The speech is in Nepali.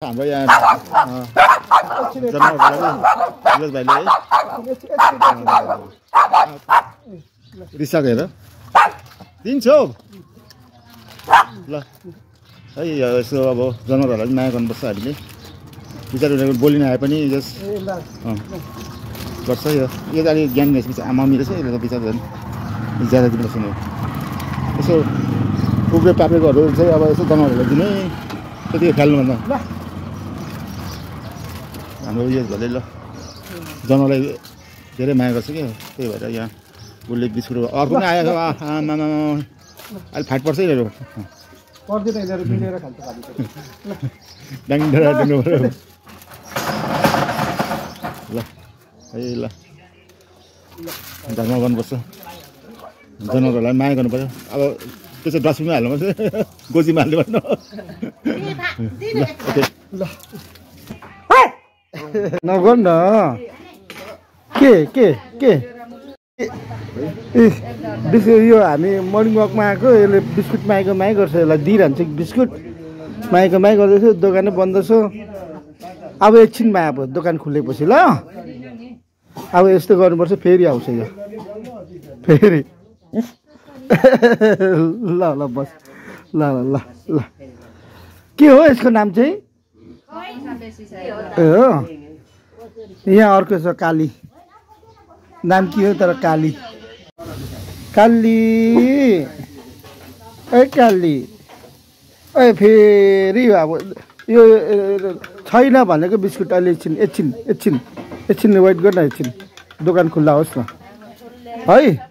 हाम्रो यहाँ जनावरलाई भाइले है रिसाकेर दिन्छौ ल है यसो अब जनावरहरूलाई पनि माया गर्नुपर्छ हामीले बिचार बोलिन आए पनि जस गर्छ यो त अलिक ज्ञान रहेछ आमा मिलेछ यसले त बिचार झन् ज्यादा दिनुपर्छ नि यसो कुकुरे पापेकोहरू चाहिँ अब यसो जनावरहरूलाई दिने त्यतिको खेल्नुभन्दा हाम्रो उयो भले ल जनावरलाई धेरै माया गर्छ क्या त्यही भएर यहाँ उसले बिस्कुट अर्को पनि आएको आमामा अहिले फाइट पर्छ यिनीहरू पर्दैन यिनीहरू मिलेर खान्छ डाङ्डा दिनु पर्यो ल है ल धर्म गर्नुपर्छ जनावरहरूलाई माया गर्नु पर्यो अब त्यो चाहिँ डस्टबिनमा हाल्नुपर्छ गोजीमा हाल्नु पर्नु ल नगर न के यो हामी मर्निङ वकमा आएको यसले बिस्कुट मागेको माग गर्छ यसलाई दिइरहन्छ बिस्कुट मागेको माग गर्दैछ दोकानै बन्द छ अब एकछिनमा अब दोकान खुलेपछि ल अब यस्तो गर्नुपर्छ फेरि आउँछ यो फेरि ल ल बस ल ल ल ल के हो यसको नाम चाहिँ ए हो यहाँ अर्को छ काली नाम के हो तर काली काली ए काली ए फेरि अब यो छैन भनेको बिस्कुट अहिले एकछिन वेट गर्न एकछिन दोकान खुल्ला होस् न है